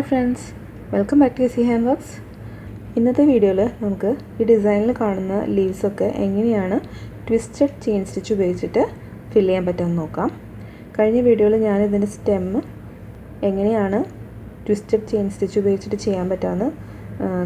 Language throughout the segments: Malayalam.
Hi friends, welcome back to C hand works. ഇന്നത്തെ വീഡിയോയിൽ നമുക്ക് ഈ ഡിസൈനിൽ കാണുന്ന ലീവ്സൊക്കെ എങ്ങനെയാണ് ട്വിസ്റ്റഡ് ചെയിൻ സ്റ്റിച്ച് ഉപയോഗിച്ചിട്ട് ഫിൽ ചെയ്യാൻ പറ്റുമെന്ന് നോക്കാം. കഴിഞ്ഞ വീഡിയോയിൽ ഞാനിതിൻ്റെ സ്റ്റെമ്മ് എങ്ങനെയാണ് ട്വിസ്റ്റഡ് ചെയിൻ സ്റ്റിച്ച് ഉപയോഗിച്ചിട്ട് ചെയ്യാൻ പറ്റുമെന്ന്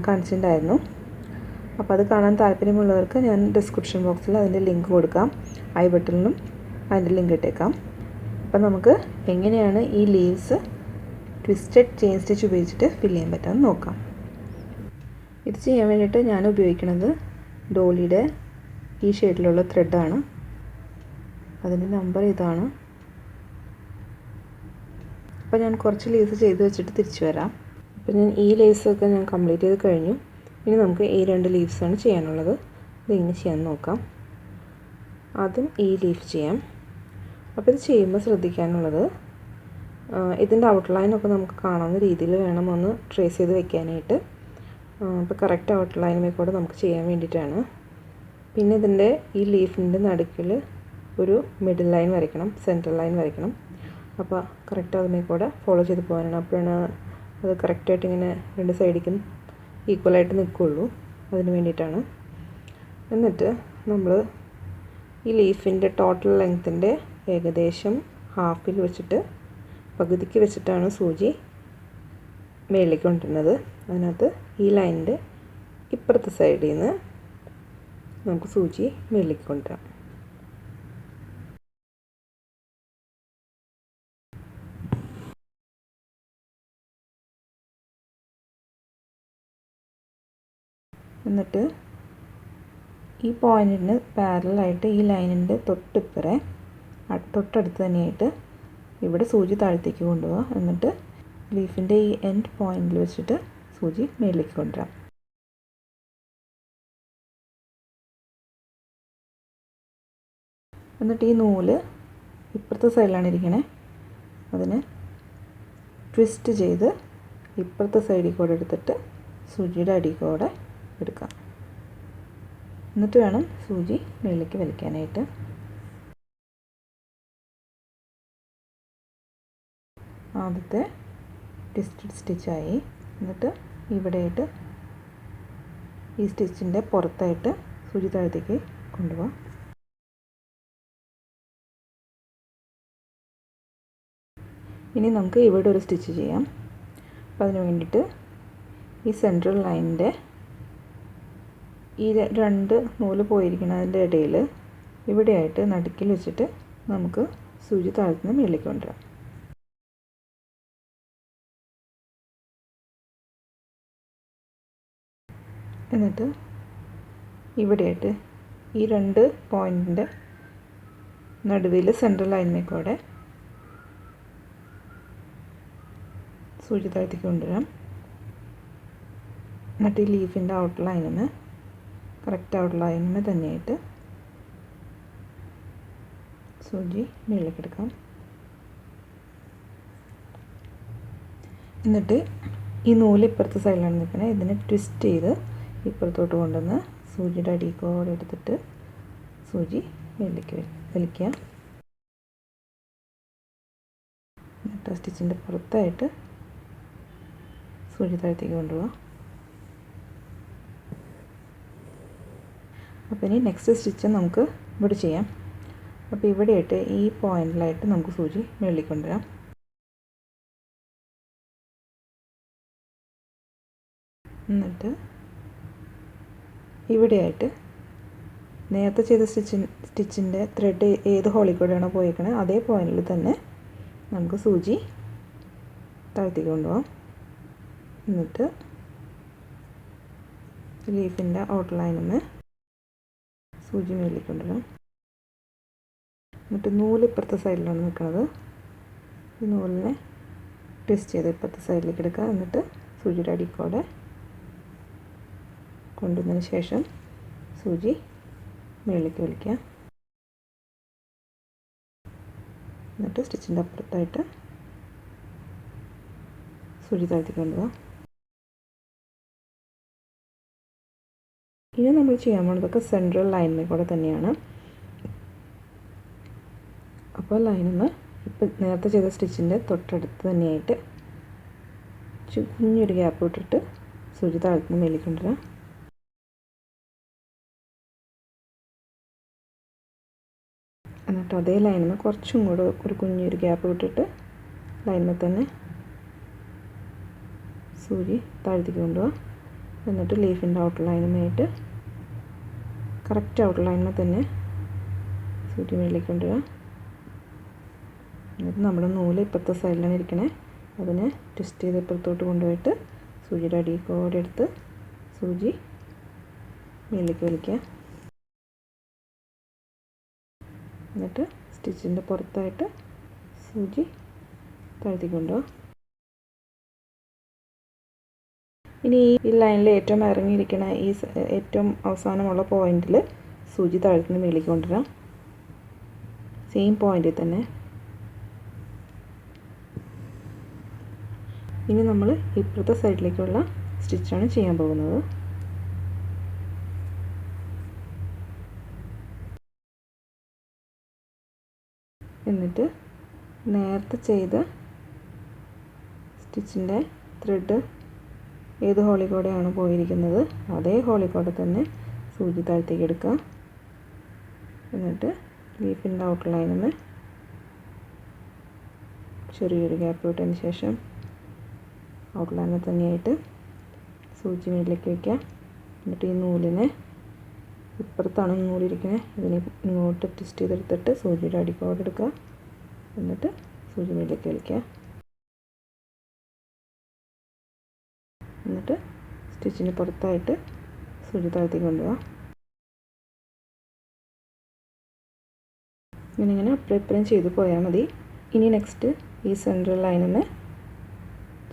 കാണിച്ചിട്ടുണ്ടായിരുന്നു. അപ്പോൾ അത് കാണാൻ താല്പര്യമുള്ളവർക്ക് ഞാൻ ഡിസ്ക്രിപ്ഷൻ ബോക്സിൽ അതിൻ്റെ ലിങ്ക് കൊടുക്കാം, ഐ ബട്ടണിലും അതിൻ്റെ ലിങ്ക് ഇട്ടേക്കാം. അപ്പോൾ നമുക്ക് എങ്ങനെയാണ് ഈ ലീവ്സ് ട്വിസ്റ്റഡ് ചെയിൻ സ്റ്റിച്ച് ഉപയോഗിച്ചിട്ട് ഫിൽ ചെയ്യാൻ പറ്റുമെന്ന് നോക്കാം. ഇത് ചെയ്യാൻ വേണ്ടിയിട്ട് ഞാൻ ഉപയോഗിക്കുന്നത് ഡോളിയുടെ ഈ ഷെയ്ഡിലുള്ള ത്രെഡാണ്. അതിൻ്റെ നമ്പർ ഇതാണ്. അപ്പോൾ ഞാൻ കുറച്ച് ലേസ് ചെയ്ത് വെച്ചിട്ട് തിരിച്ചു വരാം. അപ്പോൾ ഞാൻ ഈ ലേസൊക്കെ ഞാൻ കംപ്ലീറ്റ് ചെയ്ത് കഴിഞ്ഞു. ഇനി നമുക്ക് ഈ രണ്ട് ലീവ്സാണ് ചെയ്യാനുള്ളത്. ഇതെങ്ങനെ ചെയ്യാൻ നോക്കാം. ആദ്യം ഈ ലീഫ് ചെയ്യാം. അപ്പോൾ ഇത് ചെയ്യുമ്പോൾ ശ്രദ്ധിക്കാനുള്ളത്, ഇതിൻ്റെ ഔട്ട്ലൈനൊക്കെ നമുക്ക് കാണുന്ന രീതിയിൽ വേണം ഒന്ന് ട്രേസ് ചെയ്ത് വെക്കാനായിട്ട്. അപ്പോൾ കറക്റ്റ് ഔട്ട്ലൈനുമേ കൂടെ നമുക്ക് ചെയ്യാൻ വേണ്ടിയിട്ടാണ്. പിന്നെ ഇതിൻ്റെ ഈ ലീഫിൻ്റെ നടുക്കിൽ ഒരു മിഡിൽ ലൈൻ വരയ്ക്കണം, സെൻട്രൽ ലൈൻ വരയ്ക്കണം. അപ്പോൾ കറക്റ്റ് അതുമേ കൂടെ ഫോളോ ചെയ്ത് പോകാനാണ്. അപ്പോഴാണ് അത് കറക്റ്റായിട്ട് ഇങ്ങനെ രണ്ട് സൈഡിലേക്കും ഈക്വലായിട്ട് നിൽക്കുകയുള്ളൂ. അതിന് വേണ്ടിയിട്ടാണ്. എന്നിട്ട് നമ്മൾ ഈ ലീഫിൻ്റെ ടോട്ടൽ ലെങ്ത്തിൻ്റെ ഏകദേശം ഹാഫിൽ വെച്ചിട്ട് പകുതിക്ക് വെച്ചിട്ടാണ് സൂചി മേളിലേക്ക് കൊണ്ടുവരുന്നത്. അതിനകത്ത് ഈ ലൈനിൻ്റെ ഇപ്പുറത്തെ സൈഡിൽ നിന്ന് നമുക്ക് സൂചി മേളിലേക്ക് കൊണ്ടുവരാം. എന്നിട്ട് ഈ പോയിൻറ്റിന് പാരലായിട്ട് ഈ ലൈനിൻ്റെ തൊട്ടടുത്ത് തന്നെയായിട്ട് ഇവിടെ സൂചി താഴത്തേക്ക് കൊണ്ടുപോകാം. എന്നിട്ട് ലീഫിൻ്റെ ഈ എൻഡ് പോയിൻറ്റിൽ വെച്ചിട്ട് സൂചി മേളിലേക്ക് കൊണ്ടുവരാം. എന്നിട്ട് ഈ നൂല് ഇപ്പുറത്തെ സൈഡിലാണ് ഇരിക്കണേ, അതിന് ട്വിസ്റ്റ് ചെയ്ത് ഇപ്പുറത്തെ സൈഡിൽ കൂടെ എടുത്തിട്ട് സൂചിയുടെ അടിയിൽ കൂടെ എടുക്കാം. എന്നിട്ട് വേണം സൂചി മേളിലേക്ക് വലിക്കാനായിട്ട്. ആദ്യത്തെ ട്വിസ്റ്റഡ് സ്റ്റിച്ചായി. എന്നിട്ട് ഇവിടെയായിട്ട് ഈ സ്റ്റിച്ചിൻ്റെ പുറത്തായിട്ട് സൂചി താഴത്തേക്ക് കൊണ്ടുപോകാം. ഇനി നമുക്ക് ഇവിടെ ഒരു സ്റ്റിച്ച് ചെയ്യാം. അപ്പോൾ അതിന് വേണ്ടിയിട്ട് ഈ സെൻട്രൽ ലൈനിൻ്റെ ഈ രണ്ട് നൂല് പോയിരിക്കുന്നതിൻ്റെ ഇടയിൽ ഇവിടെയായിട്ട് നടുക്കിൽ വെച്ചിട്ട് നമുക്ക് സൂചി താഴത്തുനിന്ന് മേളിലേക്ക് കൊണ്ടുവരാം. എന്നിട്ട് ഇവിടെയായിട്ട് ഈ രണ്ട് പോയിൻറ്റിൻ്റെ നടുവിൽ സെൻട്രൽ ലൈനിനെ കൂടെ സൂചി താഴത്തേക്ക് കൊണ്ടുവരാം. എന്നിട്ട് ഈ ലീഫിൻ്റെ ഔട്ട്ലൈനിന് കറക്റ്റ് ഔട്ട്ലൈനിന് തന്നെയായിട്ട് സൂചി മേളിലേക്ക് എടുക്കാം. എന്നിട്ട് ഈ നൂല് ഇപ്പുറത്തെ സൈഡിലാണ് നിൽക്കുന്നത്. ഇതിനെ ട്വിസ്റ്റ് ചെയ്ത് ഇപ്പുറത്തോട്ട് കൊണ്ടുവന്ന് സൂചിയുടെ അടിയിൽ കൂടെ എടുത്തിട്ട് സൂചി മേളിലേക്ക് വലിക്കുക. എന്നിട്ട് സ്റ്റിച്ചിൻ്റെ പുറത്തായിട്ട് സൂചി താഴത്തേക്ക് കൊണ്ടുപോകാം. അപ്പോൾ ഇനി നെക്സ്റ്റ് സ്റ്റിച്ച് നമുക്ക് ഇവിടെ ചെയ്യാം. അപ്പോൾ ഇവിടെയായിട്ട് ഈ പോയിൻറ്റിലായിട്ട് നമുക്ക് സൂചി മേളിലേക്ക് കൊണ്ടുവരാം. എന്നിട്ട് ഇവിടെയായിട്ട് നേരത്തെ ചെയ്ത സ്റ്റിച്ചിൻ്റെ ത്രെഡ് ഏത് ഹോളിൽ കൂടെയാണോ പോയേക്കണേ അതേ പോയിൻറ്റിൽ തന്നെ നമുക്ക് സൂചി താഴത്തേക്ക് കൊണ്ടുപോകാം. എന്നിട്ട് ലീഫിൻ്റെ ഔട്ട്ലൈനിൽ സൂചി മേളിലേക്ക് കൊണ്ടുവരാം. എന്നിട്ട് നൂല് ഇപ്പുറത്തെ സൈഡിലാണ് നിൽക്കുന്നത്. ഈ നൂലിനെ ട്വിസ്റ്റ് ചെയ്ത് ഇപ്പുറത്തെ സൈഡിലേക്ക് എടുക്കുക. എന്നിട്ട് സൂചിയുടെ അടിയിൽ കൂടെ കൊണ്ടുവന്നതിന് ശേഷം സൂചി മേളിലേക്ക് വലിക്കുക. എന്നിട്ട് സ്റ്റിച്ചിൻ്റെ അപ്പുറത്തായിട്ട് സൂചി താഴത്തേക്ക് കൊണ്ടുപോകാം. ഇനി നമ്മൾ ചെയ്യാൻ പോകുന്നതൊക്കെ സെൻട്രൽ ലൈനിനെ കൂടെ തന്നെയാണ്. അപ്പോൾ ലൈനിൽ നിന്ന് ഇപ്പം നേരത്തെ ചെയ്ത സ്റ്റിച്ചിൻ്റെ തൊട്ടടുത്ത് തന്നെയായിട്ട് കുഞ്ഞൊരു ഗ്യാപ്പ് വിട്ടിട്ട് സൂചി താഴ്ത്തുന്ന മേലേക്ക് കൊണ്ടുവരാം. എന്നിട്ട് അതേ ലൈനിൽ കുറച്ചും കൂടെ ഒരു കുഞ്ഞൊരു ഗ്യാപ്പ് വിട്ടിട്ട് ലൈനിൽ തന്നെ സൂചി താഴ്ത്തിക്ക് കൊണ്ടുപോകാം. എന്നിട്ട് ലീഫിൻ്റെ ഔട്ടർ ലൈനുമായിട്ട് കറക്റ്റ് ഔട്ടർ ലൈനിൽ തന്നെ സൂചി മേളിലേക്ക് കൊണ്ടുവരാം. എന്നിട്ട് നമ്മുടെ നൂല് ഇപ്പുറത്തെ സൈഡിലാണ് ഇരിക്കണേ, അതിനെ ട്വിസ്റ്റ് ചെയ്ത് ഇപ്പുറത്തോട്ട് കൊണ്ടുപോയിട്ട് സൂചിയുടെ അടിയിൽക്കൂടെ എടുത്ത് സൂചി മേളിലേക്ക് വലിക്കുക. എന്നിട്ട് സ്റ്റിച്ചിൻ്റെ പുറത്തായിട്ട് സൂചി താഴ്ത്തിക്ക് കൊണ്ടുപോകാം. ഇനി ഈ ലൈനിൽ ഏറ്റവും ഇറങ്ങിയിരിക്കുന്ന ഈ ഏറ്റവും അവസാനമുള്ള പോയിന്റിൽ സൂചി താഴ്ത്തുന്ന മേളിലേക്ക് കൊണ്ടുവരാം. സെയിം പോയിന്റിൽ തന്നെ. ഇനി നമ്മൾ ഇപ്പുറത്തെ സൈഡിലേക്കുള്ള സ്റ്റിച്ചാണ് ചെയ്യാൻ പോകുന്നത്. എന്നിട്ട് നേരത്തെ ചെയ്ത സ്റ്റിച്ചിൻ്റെ ത്രെഡ് ഏത് ഹോളിൽ കൂടെയാണ് പോയിരിക്കുന്നത് അതേ ഹോളിൽ കൂടെ തന്നെ സൂചി താഴ്ത്തേക്ക് എടുക്കുക. എന്നിട്ട് ലീഫിൻ്റെ ഔട്ടർ ലൈനിൽ നിന്ന് ചെറിയൊരു ഗ്യാപ്പ് വിട്ടതിന് ശേഷം ഔട്ടർ ലൈനിൽ തന്നെയായിട്ട് സൂചി മേളിലേക്ക് വയ്ക്കുക. എന്നിട്ട് ഈ നൂലിനെ ഇപ്പുറത്താണ് നൂലിരിക്കുന്നത്, ഇതിനെ ഇങ്ങോട്ട് ട്വിസ്റ്റ് ചെയ്തെടുത്തിട്ട് സൂചിയുടെ അടിക്കോടെ എടുക്കുക. എന്നിട്ട് സൂചി മേളിലേക്ക് വലിക്കുക. എന്നിട്ട് സ്റ്റിച്ചിന് പുറത്തായിട്ട് സൂചി താഴ്ത്തി കൊണ്ടുപോകാം. ഇങ്ങനെ അപ്പുറം ചെയ്ത് പോയാൽ മതി. ഇനി നെക്സ്റ്റ് ഈ സെൻട്രൽ ലൈനിൽ നിന്ന്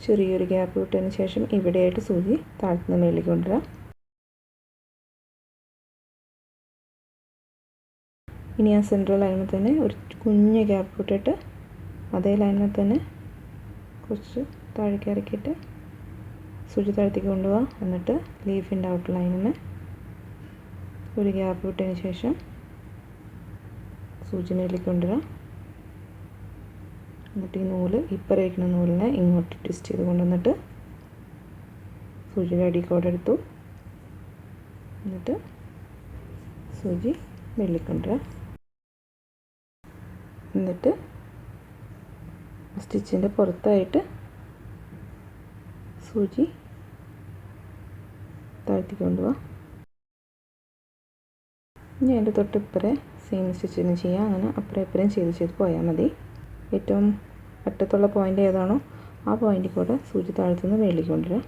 ചെറിയൊരു ഗ്യാപ്പ് വിട്ടതിന് ശേഷം ഇവിടെയായിട്ട് സൂചി താഴ്ത്തുന്ന മേളിലേക്ക് കൊണ്ടുവരാം. ഇനി ആ സെൻട്രൽ ലൈനിൽ തന്നെ ഒരു കുഞ്ഞ് ഗ്യാപ്പ് വിട്ടിട്ട് അതേ ലൈനിൽ തന്നെ കുറച്ച് താഴേക്ക് ഇറക്കിയിട്ട് സൂചി താഴ്ത്തേക്ക് കൊണ്ടുപോകാം. എന്നിട്ട് ലീഫിൻ്റെ ഔട്ടർ ലൈനിൽ ഒരു ഗ്യാപ്പ് വിട്ടതിന് ശേഷം സൂചി മേളിലേക്ക് കൊണ്ടുവരാം. എന്നിട്ട് ഈ നൂല് ഇപ്പുറം വയ്ക്കുന്ന നൂലിനെ ഇങ്ങോട്ട് ട്വിസ്റ്റ് ചെയ്ത് കൊണ്ടുവന്നിട്ട് സൂചിയുടെ അടിക്കോടെ എടുത്തു. എന്നിട്ട് സൂചി മേളിലേക്ക് കൊണ്ടുവരാം. എന്നിട്ട് സ്റ്റിച്ചിൻ്റെ പുറത്തായിട്ട് സൂചി താഴ്ത്തി കൊണ്ടുപോകാം. ഇനി അതിൻ്റെ തൊട്ടിപ്പുറേ സെയിം സ്റ്റിച്ചിന് ചെയ്യാം. അങ്ങനെ അപ്പുറം ഇപ്പുറം ചെയ്ത് പോയാൽ മതി. ഏറ്റവും അറ്റത്തുള്ള പോയിൻ്റ് ഏതാണോ ആ പോയിൻറ്റിൽ കൂടെ സൂചി താഴ്ത്തുനിന്ന് മേളിലേക്ക് കൊണ്ടുവരാം.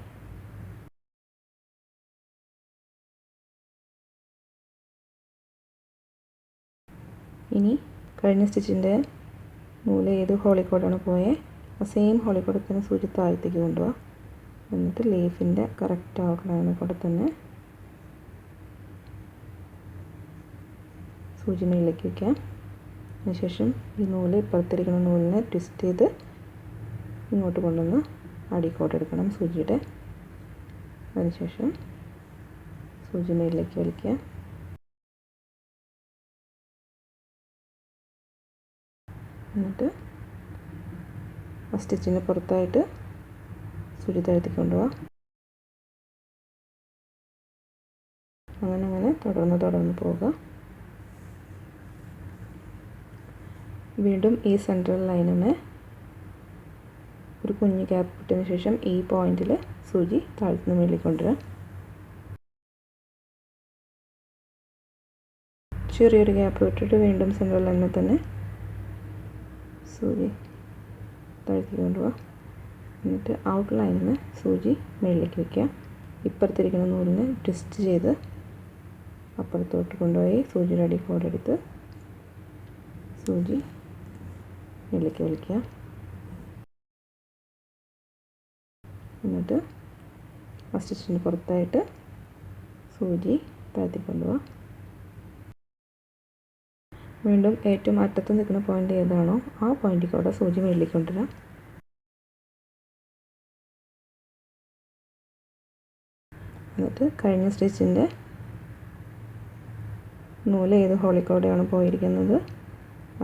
ഇനി കഴിഞ്ഞ സ്റ്റിച്ചിൻ്റെ നൂല് ഏത് ഹോളിൽ കൂടെയാണ് പോയത് ആ സെയിം ഹോളിൽ കൂടെ തന്നെ സൂചി താഴ്ത്തേക്ക് കൊണ്ടുപോകാം. എന്നിട്ട് ലീഫിൻ്റെ കറക്റ്റ് ഔട്ടർ ലൈനിൽ കൂടെ തന്നെ സൂചി മേളിലേക്ക് വയ്ക്കാം. അതിനുശേഷം ഈ നൂല് ഇപ്പുറത്തിരിക്കുന്ന നൂലിനെ ട്വിസ്റ്റ് ചെയ്ത് ഇങ്ങോട്ട് കൊണ്ടുവന്ന് അടിക്കോട്ട് എടുക്കണം സൂചിയുടെ. അതിനുശേഷം സൂചി മേളിലേക്ക് വലിക്കുക. എന്നിട്ട് ആ സ്റ്റിച്ചിന് പുറത്തായിട്ട് സൂചി താഴ്ത്തി കൊണ്ടുപോകാം. അങ്ങനെ തുടർന്ന് പോവുക. വീണ്ടും ഈ സെൻട്രൽ ലൈനിന് ഒരു കുഞ്ഞ് ഗ്യാപ്പ് ഇട്ടതിന് ശേഷം ഈ പോയിന്റിൽ സൂചി താഴ്ത്തുന്ന മേളിലേക്ക് കൊണ്ടുവരാം. ചെറിയൊരു ഗ്യാപ്പ് ഇട്ടിട്ട് വീണ്ടും സെൻട്രൽ ലൈനിൽ തന്നെ സൂചി താഴ്ത്തി കൊണ്ടുപോകാം. എന്നിട്ട് ഔട്ട് ലൈനിൽ സൂചി മേളിലേക്ക് വയ്ക്കുക. ഇപ്പുറത്തിരിക്കുന്ന നൂലിനെ ട്വിസ്റ്റ് ചെയ്ത് അപ്പുറത്തോട്ട് കൊണ്ടുപോയി സൂചിയുടെ അടിക്കോടെ എടുത്ത് സൂചി മേളിലേക്ക് വലിക്കുക. എന്നിട്ട് ആ സ്റ്റിച്ചിന് പുറത്തായിട്ട് സൂചി താഴ്ത്തി കൊണ്ടുപോകാം. വീണ്ടും ഏറ്റവും അറ്റത്ത് നിൽക്കുന്ന പോയിൻ്റ് ഏതാണോ ആ പോയിൻറ്റിൽ കൂടെ സൂചി മേളിലേക്ക് കൊണ്ടുവരാം. എന്നിട്ട് കഴിഞ്ഞ സ്റ്റിച്ചിൻ്റെ നൂല് ഏത് ഹോളിൽ കൂടെയാണ് പോയിരിക്കുന്നത്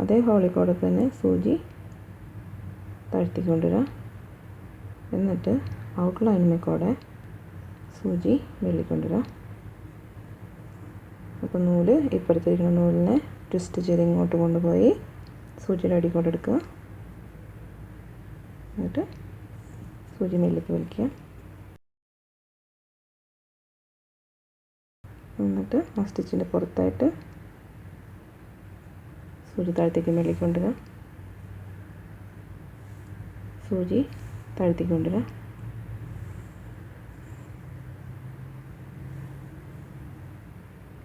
അതേ ഹോളിൽ കൂടെ തന്നെ സൂചി താഴ്ത്തി കൊണ്ടുവരാം. എന്നിട്ട് ഔട്ട്ലൈനിൽ കൂടെ സൂചി വെള്ളിക്കൊണ്ടുവരാം. അപ്പോൾ നൂല് ഇപ്പുറത്തിരിക്കുന്ന നൂലിനെ ട്വിസ്റ്റ് ചെയ്ത് ഇങ്ങോട്ട് കൊണ്ടുപോയി സൂചിയുടെ അടി കൂടെ എടുക്കുക. എന്നിട്ട് സൂചി മേലേക്ക് വലിക്കുക. എന്നിട്ട് ആ സ്റ്റിച്ചിൻ്റെ പുറത്തായിട്ട് സൂചി താഴത്തേക്ക് മേലേക്ക് കൊണ്ടുവരാം. സൂചി താഴത്തേക്ക് കൊണ്ടുവരാം.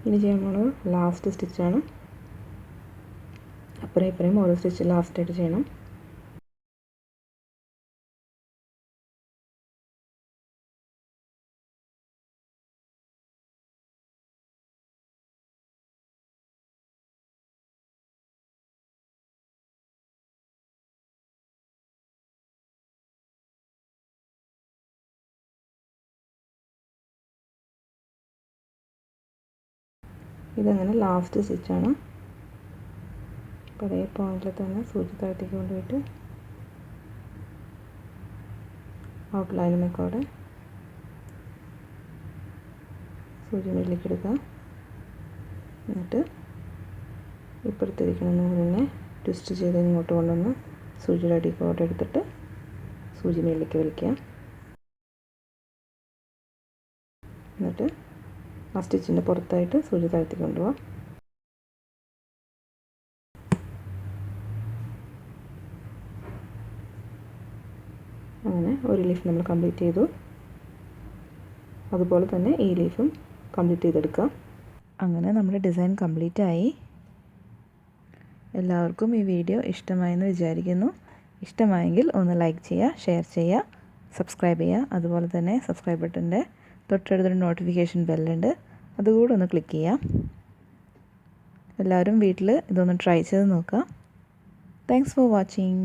ഇനി ചെയ്യാൻ പോകുന്നത് ലാസ്റ്റ് സ്റ്റിച്ചാണ്. അപ്പുറം ഇപ്പുറം ഓരോ സ്റ്റിച്ച് ലാസ്റ്റായിട്ട് ചെയ്യണം. ഇതങ്ങനെ ലാസ്റ്റ് സ്റ്റിച്ചാണ്. അപ്പോൾ അതേ പോയിന്റിൽ തന്നെ സൂചി താഴത്തേക്ക് കൊണ്ടുപോയിട്ട് ഔട്ട്ലൈനിൽ കൂടെ സൂചി മേലേക്ക് എടുക്കുക. എന്നിട്ട് ഇപ്പുറത്തിരിക്കുന്ന നൂലിനെ ട്വിസ്റ്റ് ചെയ്ത് ഇങ്ങോട്ട് കൊണ്ടുവന്ന് സൂചിയുടെ അടി കൂടെ എടുത്തിട്ട് സൂചി മേലേക്ക് വലിക്കുക. എന്നിട്ട് ആ സ്റ്റിച്ചിൻ്റെ പുറത്തായിട്ട് സൂചി താഴ്ത്തി കൊണ്ടുപോകാം. അങ്ങനെ ഒരു ലീഫ് നമ്മൾ കംപ്ലീറ്റ് ചെയ്തു. അതുപോലെ തന്നെ ഈ ലീഫും കംപ്ലീറ്റ് ചെയ്തെടുക്കാം. അങ്ങനെ നമ്മുടെ ഡിസൈൻ കംപ്ലീറ്റ് ആയി. എല്ലാവർക്കും ഈ വീഡിയോ ഇഷ്ടമായെന്ന് വിചാരിക്കുന്നു. ഇഷ്ടമായെങ്കിൽ ഒന്ന് ലൈക്ക് ചെയ്യുക, ഷെയർ ചെയ്യുക, സബ്സ്ക്രൈബ് ചെയ്യുക. അതുപോലെ തന്നെ സബ്സ്ക്രൈബ് ബട്ടൻ്റെ തൊട്ടടുത്തൊരു നോട്ടിഫിക്കേഷൻ ബെല്ലുണ്ട്, അതുകൂടെ ഒന്ന് ക്ലിക്ക് ചെയ്യാം. എല്ലാവരും വീട്ടിൽ ഇതൊന്ന് ട്രൈ ചെയ്ത് നോക്കുക. Thanks for watching.